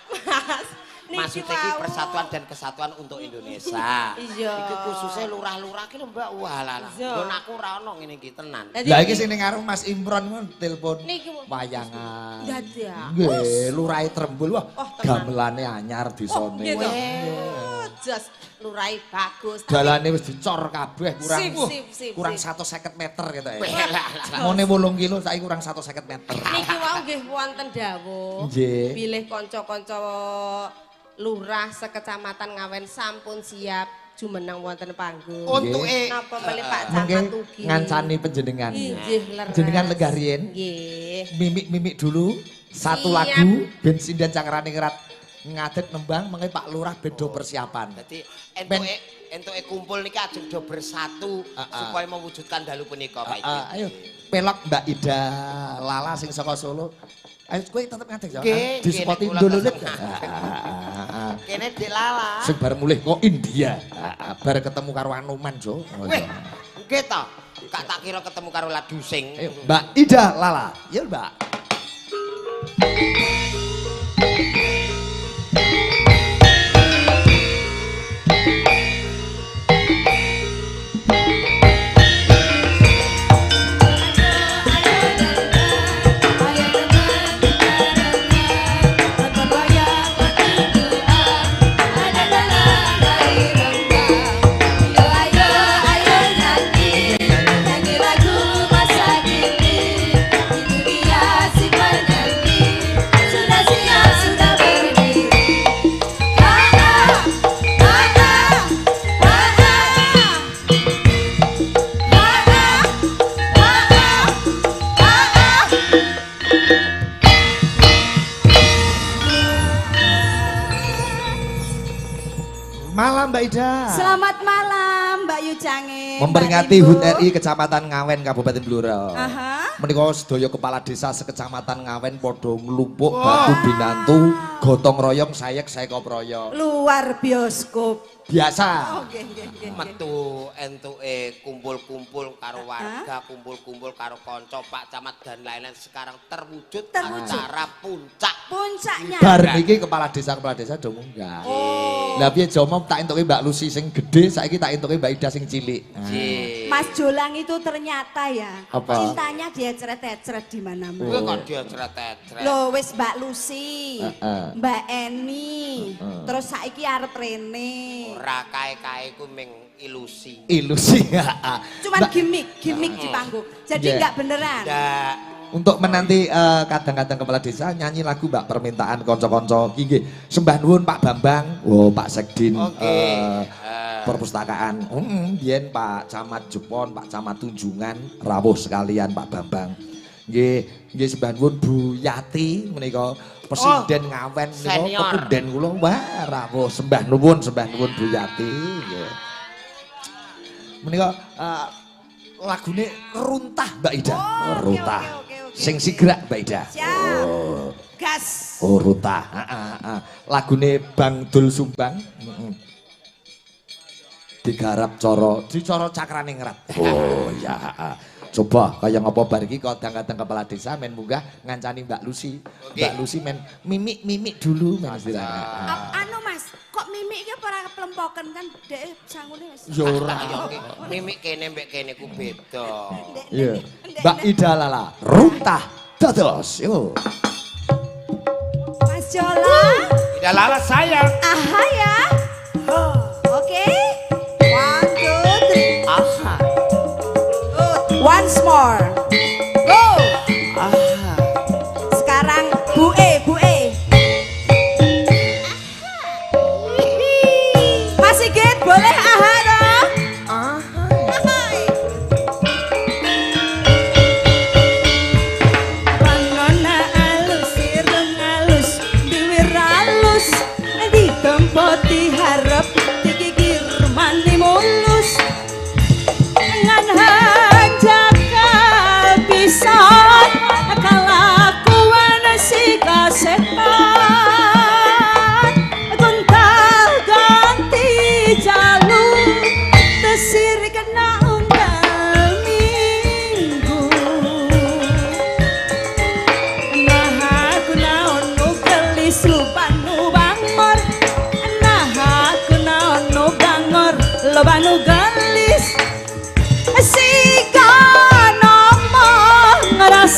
Mas, Maksudnya iki persatuan dan kesatuan untuk Indonesia. Iya. Iki khususnya lurah-lurah ki lho Mbak. Wah lah. Iya. Nggon aku ora ono ngene iki tenan. Lah iki sing ning karo Mas Imron ngono telepon Niki, wayangan. dadak. Nggih, lurahe Trembul wah Oh, tenan. gamelane anyar disone. Gitu. Jos lurai bagus. Tapi Dalane wis dicor kabeh kurang Sip, sip, sip, kurang sip. 150 meter gitu ya. Lah. Mone 8 kilo saiki kurang 150 meter. niki wau nggih wonten dawuh. Nggih. Bilih kanca-kanca lurah sekecamatan Ngawen sampun siap jumeneng wonten panggung. Untuk Napa melih Pak Mungkin Camat ugi. ngancani panjenengan. Inggih leres. Jenengan lega riyen. Nggih. Mimik-mimik dulu satu Siap. lagu ben sinden cangkrane ngerat ngadet nembang mengenai Pak Lurah beda persiapan. Jadi Ben- entuke kumpul niki ajeng do bersatu supaya mewujudkan dalu punika Pak Iti. Ayo pelok Mbak Ida Lala sing saka Solo. Ayo kowe tetep ngadeg ya. Nggih, Disepoti nggih, nek kula ndululit. tetep Kene Dik Lala. Sing bar mulih kok India. Bar ketemu karo Anoman, Jo. Weh, nggih to. Kak tak kira ketemu karo Ladusing. Ayo Mbak Ida Lala. Ya Mbak. Malam Mbak Ida. Selamat malam Mbak Yucange. Memperingati Mbak HUT Ibu. RI Kecamatan Ngawen Kabupaten Blora. Aha. Menika sedaya kepala desa sekecamatan Ngawen padha nglumpuk batu binantu gotong royong sayek proyo. Luar bioskop. Biasa. Oke, oke. Metu entuke kumpul-kumpul karo warga, kumpul-kumpul karo kanca Pak Camat dan lain-lain sekarang terwujud Terwujud. acara puncak. Puncaknya. Bar niki kepala desa do munggah. Oh. Lah piye jomo tak entuke Mbak Lucy sing gedhe saiki tak entuke Mbak Ida sing cilik. Jee. Mas Jolang itu ternyata ya Apa? cintanya dia ceret-ceret di mana-mana. Kuwi kok dia cret-cret. Loh wis Mbak Lucy, Heeh. Mbak Eni, terus saiki arep Rene. Ora kae-kae ku ming ilusi. Ilusi. Cuman Mbak, gimmick di panggung. Jadi Iya. nggak beneran. Ndak untuk menanti kadang-kadang kepala desa nyanyi lagu Mbak permintaan konco-konco iki nggih. Sembah nuwun Pak Bambang, Pak Sekdin Oke. perpustakaan. Biyen Pak Camat Jepon, Pak Camat Tunjungan, rawuh sekalian Pak Bambang. Nggih sembah nuwun Bu Yati menika Presiden Ngawen menika senior. pepundhen kula. Wah, rawuh sembah nuwun Bu Yati nggih. Menika lagune runtah Mbak Ida. Oh, oke, Runtah. oke. Sing sigrak Mbak Ida. Siap. Oh. Gas. Oh runtah. Lagune Bang Dul Sumbang. Digarap dicoro cakrane ngerat. Oh ya. Coba kaya ngapa bar iki kadang-kadang kepala desa men munggah ngancani Mbak Lucy. Oke. Mbak Lucy men mimik dulu men istilahnya. Anu Mas, kok mimik iki ora keplempoken kan dhek sangune wis. Ya ora. mimik kene mbek kene ku beda. Iya. Mbak Ida Lala, runtah dados. Yo. Mas Jola. Tidak lala sayang. Aha ya. Oke. 1, 2, 3. Aha. Once more. Go. Sekarang Bu E. Mas Sigit boleh aha dong? Ahai. pisan kalakuan si kasetan gonta ganti jalur tesir kena unggal minggu nah aku naon nu gelis lubanu bangor nah aku naon nu bangor lubanu gelis si kanama ngeras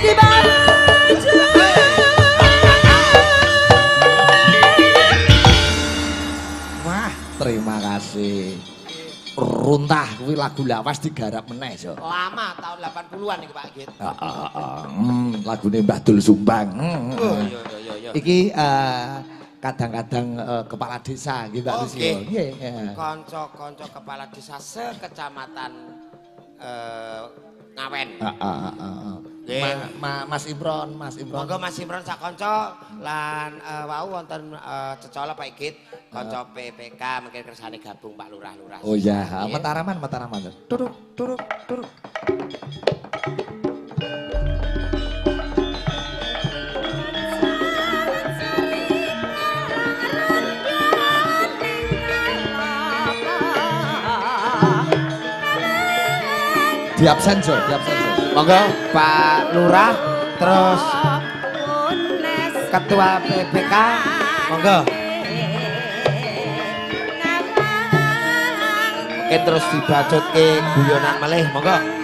di baju. Wah, terima kasih. Runtah kuwi lagu lawas digarap meneh, Jo. Lama tahun 80-an iki Pak Git. Lagune Mbah Dul Sumbang. Oh iya. Iki kadang-kadang kepala desa nggih Mbak Lucio. Nggih. Kanca-kanca kepala desa sekecamatan Ngawen. Nggih. Mas Imron. Monggo Mas Imron sak kanca lan wau wonten Cecala Pak Igit kanca PPK mungkin kersane gabung Pak Lurah-lurah. Oh iya, Mataraman. Turuk. Di absen, Jo. Monggo Pak Lurah terus Ketua PPK monggo. Mungkin terus dibacutke guyonan malih monggo.